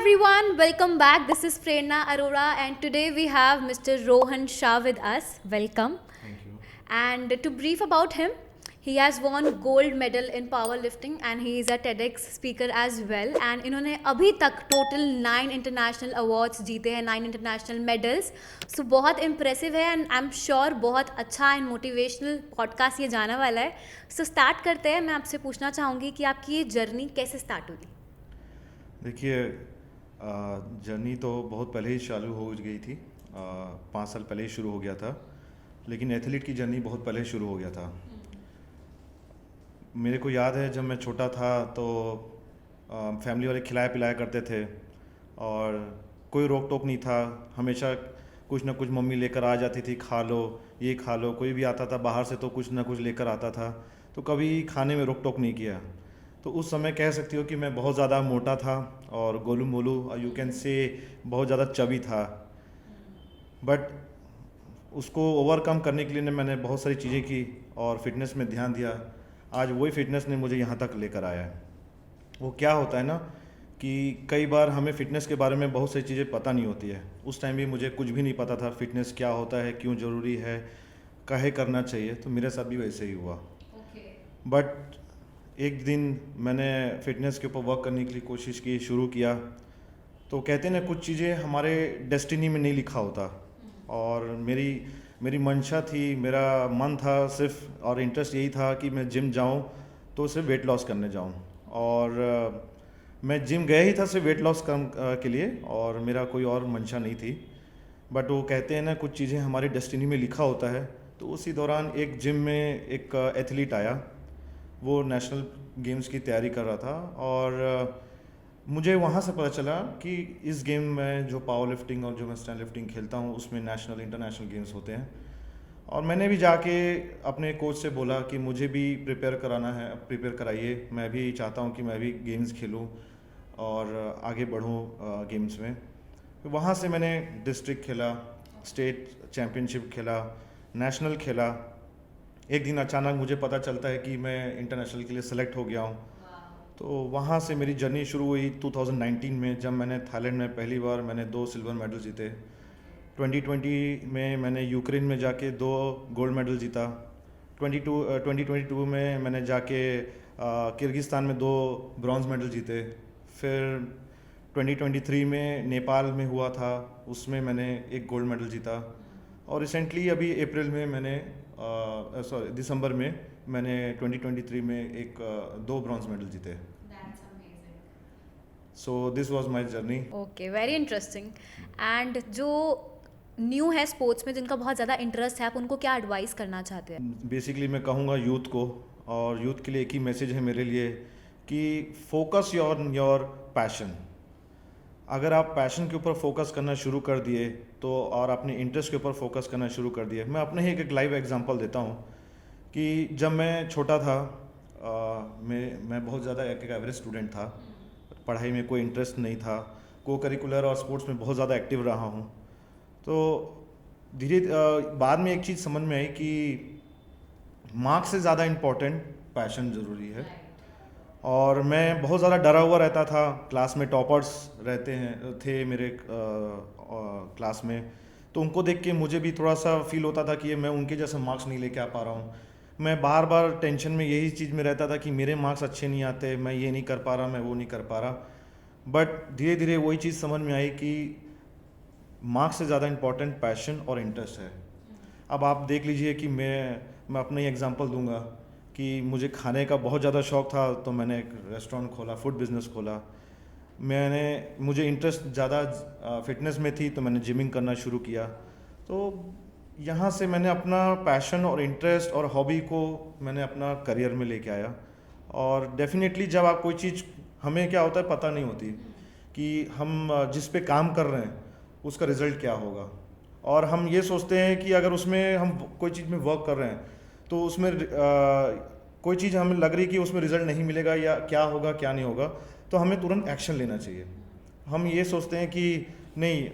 everyone, welcome back. This is Prerna Arora, and today we have Mr. Rohan Shah with us. Welcome. Thank you. And to brief about him, he has won gold medal in powerlifting and he is a TEDx speaker as well. And इन्होंने अभी तक total 9 international awards जीते हैं, 9 international medals. So बहुत impressive है and I'm sure बहुत अच्छा and motivational podcast ये जाने वाला है. So start करते हैं. मैं आपसे पूछना चाहूँगी कि आपकी ये जर्नी कैसे स्टार्ट हुई? देखिए, जर्नी तो बहुत पहले ही चालू हो गई थी। 5 साल पहले ही शुरू हो गया था, लेकिन एथलीट की जर्नी बहुत पहले शुरू हो गया था। मेरे को याद है जब मैं छोटा था तो फैमिली वाले खिलाया पिलाया करते थे और कोई रोक टोक नहीं था। हमेशा कुछ ना कुछ मम्मी लेकर आ जाती थी, खा लो, ये खा लो। कोई भी आता था बाहर से तो कुछ ना कुछ लेकर आता था, तो कभी खाने में रोक टोक नहीं किया। तो उस समय कह सकती हो कि मैं बहुत ज़्यादा मोटा था और Golu Molu, you can say बहुत ज़्यादा चबी था। बट उसको ओवरकम करने के लिए मैंने बहुत सारी चीज़ें की और फिटनेस में ध्यान दिया। आज वही फिटनेस ने मुझे यहाँ तक लेकर आया है। वो क्या होता है ना कि कई बार हमें फ़िटनेस के बारे में बहुत सारी चीज़ें पता नहीं होती है। उस टाइम भी मुझे कुछ भी नहीं पता था फ़िटनेस क्या होता है, क्यों ज़रूरी है, काहे करना चाहिए। तो मेरे साथ भी वैसे ही हुआ। बट एक दिन मैंने फ़िटनेस के ऊपर वर्क करने के लिए कोशिश की, शुरू किया। तो कहते हैं ना, कुछ चीज़ें हमारे डेस्टिनी में नहीं लिखा होता। और मेरी मंशा थी, मेरा मन था सिर्फ, और इंटरेस्ट यही था कि मैं जिम जाऊं तो सिर्फ वेट लॉस करने जाऊं। और मैं जिम गया ही था सिर्फ वेट लॉस के लिए, और मेरा कोई और मंशा नहीं थी। बट वो कहते हैं ना, कुछ चीज़ें हमारी डेस्टिनी में लिखा होता है। तो उसी दौरान एक जिम में एक एथलीट आया, वो नेशनल गेम्स की तैयारी कर रहा था। और मुझे वहाँ से पता चला कि इस गेम में जो पावर लिफ्टिंग और जो मैं स्टैंड लिफ्टिंग खेलता हूँ उसमें नेशनल इंटरनेशनल गेम्स होते हैं। और मैंने भी जाके अपने कोच से बोला कि मुझे भी प्रिपेयर कराइए। मैं भी चाहता हूँ कि मैं भी गेम्स खेलूँ और आगे बढ़ूँ गेम्स में। तो वहाँ से मैंने डिस्ट्रिक्ट खेला, स्टेट चैम्पियनशिप खेला, नेशनल खेला। एक दिन अचानक मुझे पता चलता है कि मैं इंटरनेशनल के लिए सेलेक्ट हो गया हूँ। तो वहाँ से मेरी जर्नी शुरू हुई 2019 में, जब मैंने थाईलैंड में पहली बार मैंने 2 सिल्वर मेडल जीते। 2020 में मैंने यूक्रेन में जाके 2 गोल्ड मेडल जीता। 2022 में मैंने जाके किर्गिस्तान में 2 ब्रॉन्ज मेडल जीते। फिर 2023 में नेपाल में हुआ था, उसमें मैंने 1 गोल्ड मेडल जीता। और रिसेंटली अभी अप्रैल में मैंने दिसंबर में मैंने 2023 में 2 ब्रॉन्ज मेडल जीते। So this was my journey. Okay, very interesting. And जो न्यू है स्पोर्ट्स में, जिनका बहुत ज़्यादा इंटरेस्ट है, आप उनको क्या एडवाइस करना चाहते हैं? बेसिकली मैं कहूँगा यूथ को, और यूथ के लिए एक ही मैसेज है मेरे लिए कि फोकस योर पैशन। अगर आप पैशन के ऊपर फोकस करना शुरू कर दिए तो, और अपने इंटरेस्ट के ऊपर फोकस करना शुरू कर दिए। मैं अपने ही एक लाइव एग्जांपल देता हूँ कि जब मैं छोटा था, मैं बहुत ज़्यादा एक एवरेज स्टूडेंट था। पढ़ाई में कोई इंटरेस्ट नहीं था, को करिकुलर और स्पोर्ट्स में बहुत ज़्यादा एक्टिव रहा हूँ। तो बाद में एक चीज़ समझ में आई कि मार्क्स से ज़्यादा इम्पोर्टेंट पैशन ज़रूरी है। और मैं बहुत ज़्यादा डरा हुआ रहता था। क्लास में टॉपर्स थे मेरे क्लास में, तो उनको देख के मुझे भी थोड़ा सा फील होता था कि मैं उनके जैसा मार्क्स नहीं लेके आ पा रहा हूँ। मैं बार बार टेंशन में यही चीज़ में रहता था कि मेरे मार्क्स अच्छे नहीं आते, मैं ये नहीं कर पा रहा, मैं वो नहीं कर पा रहा। बट धीरे धीरे वही चीज़ समझ में आई कि मार्क्स से ज़्यादा इम्पोर्टेंट पैशन और इंटरेस्ट है। अब आप देख लीजिए कि मैं अपना ही एग्जांपल दूंगा कि मुझे खाने का बहुत ज़्यादा शौक़ था, तो मैंने एक रेस्टोरेंट खोला, फूड बिज़नेस खोला। मुझे इंटरेस्ट ज़्यादा फिटनेस में थी, तो मैंने जिमिंग करना शुरू किया। तो यहाँ से मैंने अपना पैशन और इंटरेस्ट और हॉबी को मैंने अपना करियर में लेके आया। और डेफिनेटली जब आप कोई चीज़, हमें क्या होता है पता नहीं होती कि हम जिस पे काम कर रहे हैं उसका रिज़ल्ट क्या होगा। और हम ये सोचते हैं कि अगर उसमें हम कोई चीज़ में वर्क कर रहे हैं तो उसमें कोई चीज़ हमें लग रही कि उसमें रिज़ल्ट नहीं मिलेगा या क्या होगा क्या नहीं होगा, तो हमें तुरंत एक्शन लेना चाहिए। हम ये सोचते हैं कि नहीं,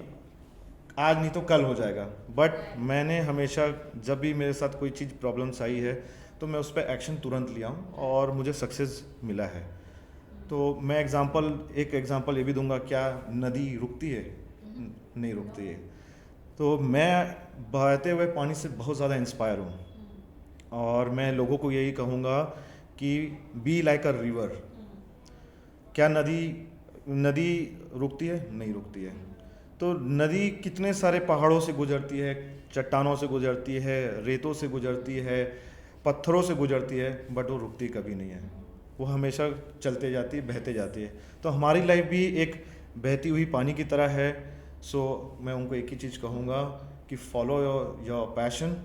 आज नहीं तो कल हो जाएगा। बट मैंने हमेशा, जब भी मेरे साथ कोई चीज़ प्रॉब्लम्स आई है, तो मैं उस पर एक्शन तुरंत लिया हूँ और मुझे सक्सेस मिला है। तो मैं एक एग्जांपल ये भी दूंगा, क्या नदी रुकती है? नहीं रुकती है। तो मैं बहते हुए पानी से बहुत ज़्यादा इंस्पायर हूँ, और मैं लोगों को यही कहूँगा कि बी लाइक अ रिवर। क्या नदी नदी रुकती है? नहीं रुकती है। तो नदी कितने सारे पहाड़ों से गुजरती है, चट्टानों से गुजरती है, रेतों से गुजरती है, पत्थरों से गुजरती है, बट वो रुकती कभी नहीं है। वो हमेशा चलते जाती है, बहते जाती है। तो हमारी लाइफ भी एक बहती हुई पानी की तरह है। सो मैं उनको एक ही चीज़ कहूँगा कि follow your passion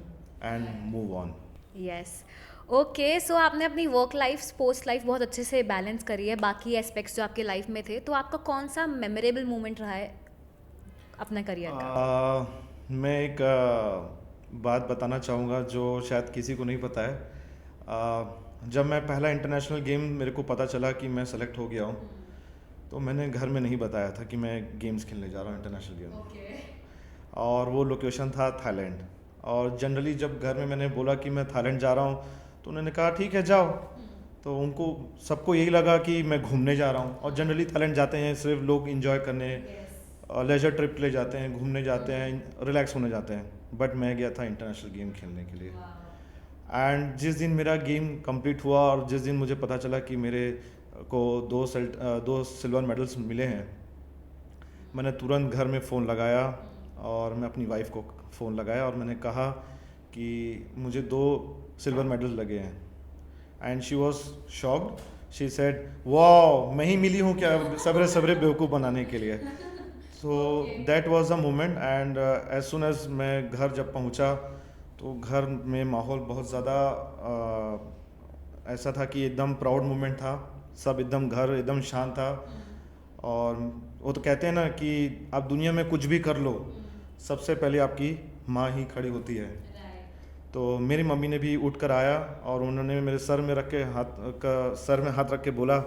and move on. Yes. Okay, so आपने अपनी वर्क लाइफ स्पोर्ट्स लाइफ बहुत अच्छे से बैलेंस करी है बाकी एस्पेक्ट्स जो आपके लाइफ में थे, तो आपका कौन सा मेमोरेबल मोमेंट रहा है अपने करियर का? मैं एक बात बताना चाहूँगा जो शायद किसी को नहीं पता है। जब मैं पहला इंटरनेशनल गेम मेरे को पता चला कि मैं सेलेक्ट हो गया हूँ, तो मैंने घर में नहीं बताया था कि मैं गेम्स खेलने जा रहा हूँ, इंटरनेशनल गेम। और वो लोकेशन था थाईलैंड। और जनरली जब घर में मैंने बोला कि मैं थाईलैंड जा रहा हूँ, तो उन्होंने कहा ठीक है जाओ। तो उनको सबको यही लगा कि मैं घूमने जा रहा हूँ, और जनरली थाईलैंड जाते हैं सिर्फ लोग इंजॉय करने, लेजर ट्रिप ले जाते हैं, घूमने जाते हैं, रिलैक्स होने जाते हैं। बट मैं गया था इंटरनेशनल गेम खेलने के लिए। एंड जिस दिन मेरा गेम कंप्लीट हुआ और जिस दिन मुझे पता चला कि मेरे को दो सिल्वर मेडल्स मिले हैं, मैंने तुरंत घर में फ़ोन लगाया और मैं अपनी वाइफ को फ़ोन लगाया और मैंने कहा कि मुझे 2 सिल्वर मेडल लगे हैं। And she was shocked. She said wow, मैं ही मिली हूँ क्या सवेरे सवेरे बेवकूफ़ बनाने के लिए। So that was the moment. And as soon as मैं घर जब पहुंचा, तो घर में माहौल बहुत ज़्यादा ऐसा था कि एकदम प्राउड मोमेंट था। सब एकदम घर एकदम शांत था। और वो तो कहते हैं ना कि आप दुनिया में कुछ भी कर लो, सबसे पहले आपकी माँ ही खड़ी होती है। तो मेरी मम्मी ने भी उठ कर आया और उन्होंने मेरे सर में हाथ रख के बोला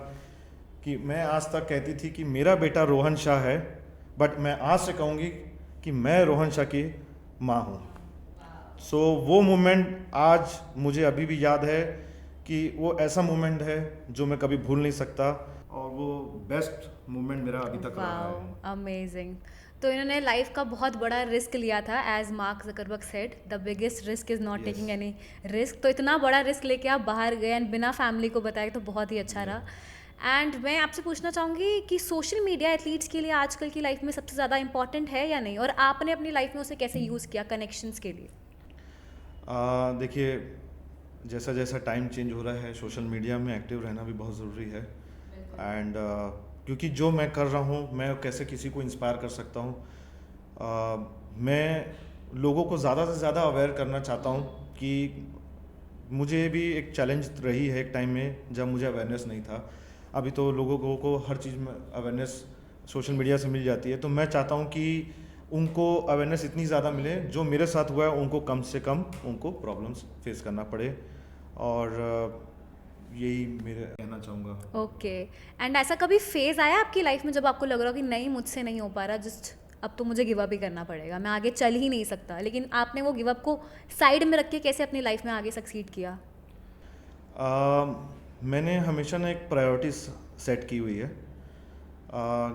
कि मैं आज तक कहती थी कि मेरा बेटा रोहन शाह है, बट मैं आज से कहूँगी कि मैं रोहन शाह की माँ हूँ। सो वो मोमेंट आज मुझे अभी भी याद है कि वो ऐसा मोमेंट है जो मैं कभी भूल नहीं सकता, और वो बेस्ट मोमेंट मेरा अभी तक रहा है। Wow, amazing. तो इन्होंने लाइफ का बहुत बड़ा रिस्क लिया था, as Mark Zuckerberg said, the biggest risk is not Yes. Taking any risk. तो इतना बड़ा रिस्क लेके आप बाहर गए एंड बिना फैमिली को बताए, तो बहुत ही अच्छा रहा। एंड मैं आपसे पूछना चाहूँगी कि सोशल मीडिया एथलीट्स के लिए आजकल की लाइफ में सबसे ज़्यादा इंपॉर्टेंट है या नहीं, और आपने अपनी लाइफ में उसे कैसे यूज़ किया कनेक्शंस के लिए? देखिए, जैसा जैसा टाइम चेंज हो रहा है, सोशल मीडिया में एक्टिव रहना भी बहुत ज़रूरी है। एंड क्योंकि जो मैं कर रहा हूँ, मैं कैसे किसी को इंस्पायर कर सकता हूँ। मैं लोगों को ज़्यादा से ज़्यादा अवेयर करना चाहता हूँ कि मुझे भी एक चैलेंज रही है एक टाइम में जब मुझे अवेयरनेस नहीं था। अभी तो लोगों को हर चीज़ में अवेयरनेस सोशल मीडिया से मिल जाती है। तो मैं चाहता हूँ कि उनको अवेयरनेस इतनी ज़्यादा मिले, जो मेरे साथ हुआ है उनको कम से कम उनको प्रॉब्लम्स फेस करना पड़े। और यही मेरे कहना चाहूँगा। ओके। एंड ऐसा कभी फेज आया आपकी लाइफ में जब आपको लग रहा हो कि नहीं, मुझसे नहीं हो पा रहा, जस्ट अब तो मुझे गिव अप ही करना पड़ेगा, मैं आगे चल ही नहीं सकता, लेकिन आपने वो गिव अप को साइड में रख के कैसे अपनी लाइफ में आगे सक्सीड किया? मैंने हमेशा ना एक प्रायोरिटी सेट की हुई है।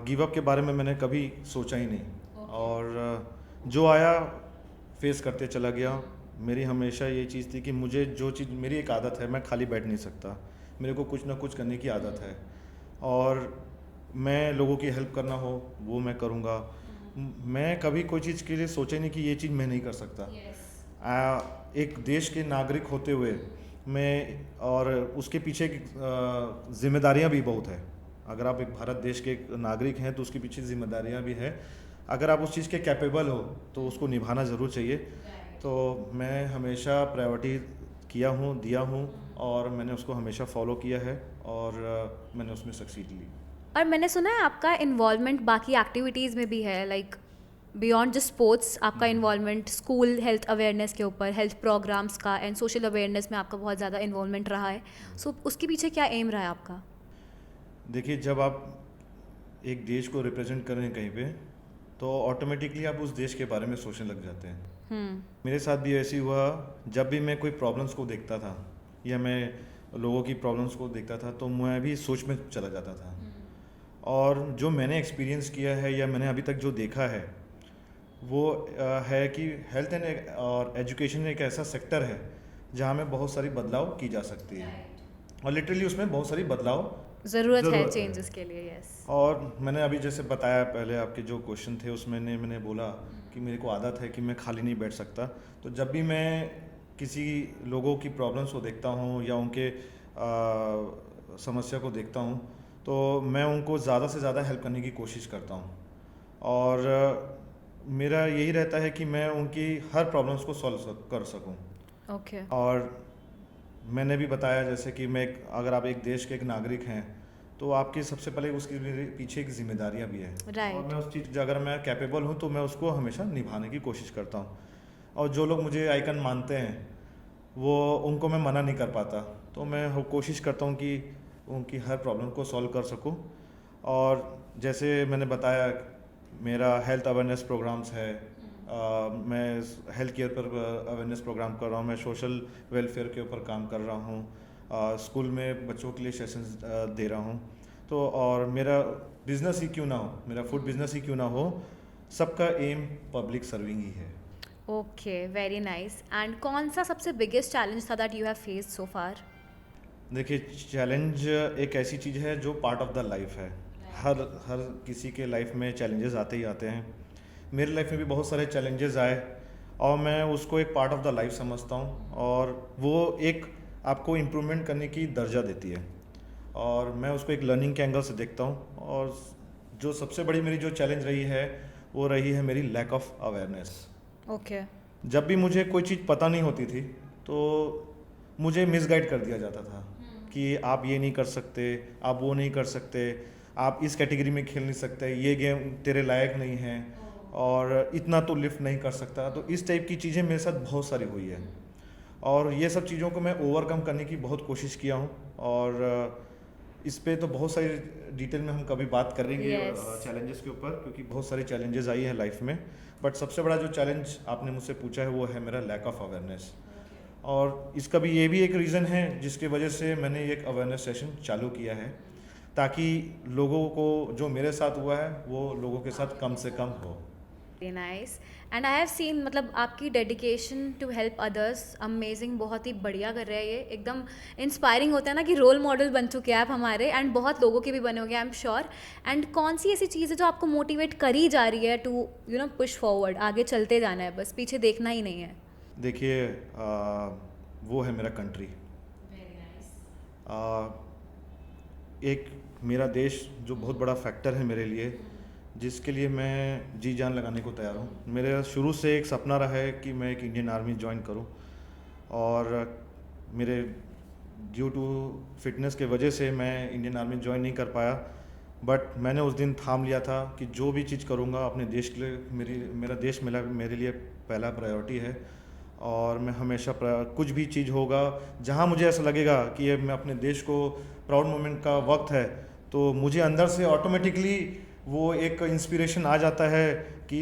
गिव अप के बारे में मैंने कभी सोचा ही नहीं। और जो आया फेस करते चला गया। मेरी हमेशा ये चीज़ थी कि मुझे जो चीज़, मेरी एक आदत है, मैं खाली बैठ नहीं सकता, मेरे को कुछ ना कुछ करने की आदत है। और मैं लोगों की हेल्प करना हो वो मैं करूँगा। मैं कभी कोई चीज़ के लिए सोचा नहीं कि ये चीज़ मैं नहीं कर सकता। एक देश के नागरिक होते हुए मैं, और उसके पीछे जिम्मेदारियां भी बहुत है। अगर आप एक भारत देश के नागरिक हैं तो उसके पीछे जिम्मेदारियां भी है। अगर आप उस चीज़ के कैपेबल हो तो उसको निभाना ज़रूर चाहिए। तो मैं हमेशा प्रायोरिटी दिया हूँ, और मैंने उसको हमेशा फॉलो किया है, और मैंने उसमें सक्सीड ली। और मैंने सुना है आपका इन्वॉल्वमेंट बाकी एक्टिविटीज़ में भी है, लाइक बियॉन्ड जस्ट स्पोर्ट्स, आपका इन्वॉल्वमेंट स्कूल हेल्थ अवेयरनेस के ऊपर, हेल्थ प्रोग्राम्स का एंड सोशल अवेयरनेस में आपका बहुत ज़्यादा इन्वॉल्वमेंट रहा है। सो उसके पीछे क्या एम रहा है आपका? देखिए, जब आप एक देश को रिप्रेजेंट कर रहे हैं कहीं पे, तो ऑटोमेटिकली आप उस देश के बारे में सोचने लग जाते हैं। मेरे साथ भी ऐसे ही हुआ। जब भी मैं कोई प्रॉब्लम्स को देखता था, या मैं लोगों की प्रॉब्लम्स को देखता था तो मैं भी सोच में चला जाता था। और जो मैंने एक्सपीरियंस किया है या मैंने अभी तक जो देखा है वो है कि हेल्थ एंड और एजुकेशन एक ऐसा सेक्टर है जहाँ में बहुत सारी बदलाव की जा सकती है और लिटरली उसमें बहुत सारी बदलाव ज़रूरत है ज़रूरत है। चेंजेस के लिए, यस। और मैंने अभी जैसे बताया पहले आपके जो क्वेश्चन थे उसमें मैंने बोला कि मेरे को आदत है कि मैं खाली नहीं बैठ सकता। तो जब भी मैं किसी लोगों की प्रॉब्लम्स को देखता हूँ या उनके समस्या को देखता हूँ तो मैं उनको ज़्यादा से ज़्यादा हेल्प करने की कोशिश करता हूँ। और मेरा यही रहता है कि मैं उनकी हर प्रॉब्लम्स को सॉल्व कर सकूँ। ओके। और मैंने भी बताया जैसे कि अगर आप एक देश के एक नागरिक हैं तो आपकी सबसे पहले उसके पीछे एक जिम्मेदारियां भी है। Right. और मैं उस चीज़ अगर मैं कैपेबल हूँ तो मैं उसको हमेशा निभाने की कोशिश करता हूँ। और जो लोग मुझे आइकन मानते हैं वो उनको मैं मना नहीं कर पाता, तो मैं कोशिश करता हूँ कि उनकी हर प्रॉब्लम को सॉल्व कर सकूँ। और जैसे मैंने बताया मेरा हेल्थ अवेयरनेस प्रोग्राम्स है, मैं हेल्थ केयर पर अवेयरनेस प्रोग्राम कर रहा हूँ, मैं सोशल वेलफेयर के ऊपर काम कर रहा हूँ, स्कूल में बच्चों के लिए सेशंस दे रहा हूँ। तो और मेरा बिजनेस ही क्यों ना हो, मेरा फूड बिजनेस ही क्यों ना हो, सबका एम पब्लिक सर्विंग ही है। Okay, very nice. एंड कौन सा सबसे बिगेस्ट चैलेंज था दैट यू हैव फेस्ड सो फार? देखिए, चैलेंज एक ऐसी चीज़ है जो पार्ट ऑफ द लाइफ है। हर हर किसी के लाइफ में चैलेंजेस आते ही आते हैं। मेरे लाइफ में भी बहुत सारे चैलेंजेस आए और मैं उसको एक पार्ट ऑफ द लाइफ समझता हूँ और वो एक आपको इम्प्रूवमेंट करने की दर्जा देती है और मैं उसको एक लर्निंग के एंगल से देखता हूँ। और जो सबसे बड़ी मेरी जो चैलेंज रही है वो रही है मेरी लैक ऑफ अवेयरनेस। ओके। जब भी मुझे कोई चीज़ पता नहीं होती थी तो मुझे मिसगाइड कर दिया जाता था कि आप ये नहीं कर सकते, आप वो नहीं कर सकते, आप इस कैटेगरी में खेल नहीं सकते, ये गेम तेरे लायक नहीं है और इतना तो लिफ्ट नहीं कर सकता। तो इस टाइप की चीज़ें मेरे साथ बहुत सारी हुई है और ये सब चीज़ों को मैं ओवरकम करने की बहुत कोशिश किया हूँ। और इस पे तो बहुत सारी डिटेल में हम कभी बात करेंगे Yes. चैलेंजेस के ऊपर, क्योंकि बहुत सारे चैलेंजेस आई है लाइफ में। बट सबसे बड़ा जो चैलेंज आपने मुझसे पूछा है वो है मेरा लैक ऑफ अवेयरनेस। और इसका भी ये भी एक रीज़न है जिसकी वजह से मैंने एक अवेयरनेस सेशन चालू किया है ताकि लोगों को जो मेरे साथ हुआ है वो लोगों के साथ कम से कम हो। Very nice. And I have seen, मतलब आपकी dedication to help others amazing, बहुत ही बढ़िया कर रहे हैं ये, एकदम इंस्पायरिंग होता है ना कि रोल मॉडल बन चुके हैं आप हमारे, एंड बहुत लोगों के भी बने होंगे आई एम श्योर। एंड कौन सी ऐसी चीज़ है जो आपको मोटिवेट करी जा रही है टू पुश फॉरवर्ड, आगे चलते जाना है, बस पीछे देखना ही नहीं है? देखिए, वो है मेरा कंट्री। एक मेरा देश जो बहुत बड़ा फैक्टर है मेरे लिए, जिसके लिए मैं जी जान लगाने को तैयार हूँ। मेरा शुरू से एक सपना रहा है कि मैं एक इंडियन आर्मी ज्वाइन करूँ और मेरे ड्यू टू फिटनेस के वजह से मैं इंडियन आर्मी ज्वाइन नहीं कर पाया। बट मैंने उस दिन थाम लिया था कि जो भी चीज़ करूँगा अपने देश के लिए, मेरा देश मेरे लिए पहला प्रायोरिटी है। और मैं हमेशा कुछ भी चीज़ होगा जहाँ मुझे ऐसा लगेगा कि ये मैं अपने देश को प्राउड मोमेंट का वक्त है, तो मुझे अंदर से ऑटोमेटिकली वो एक इंस्पिरेशन आ जाता है कि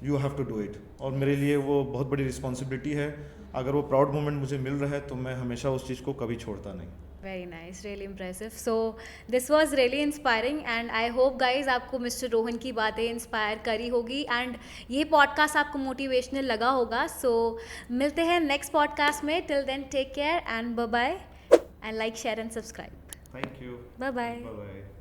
you have to do it. और मेरे लिए वो बहुत बड़ी रिस्पॉन्सिबिलिटी है। अगर वो प्राउड मोमेंट मुझे मिल रहा है तो मैं हमेशा उस चीज़ को कभी छोड़ता नहीं। Very nice, really impressive. So this was really inspiring and I hope guys आपको मिस्टर रोहन की बातें इंस्पायर करी होगी एंड ये पॉडकास्ट आपको मोटिवेशनल लगा होगा। सो मिलते हैं नेक्स्ट पॉडकास्ट में। Till then take care and bye bye and like share and subscribe. Thank you. Bye bye. Bye bye.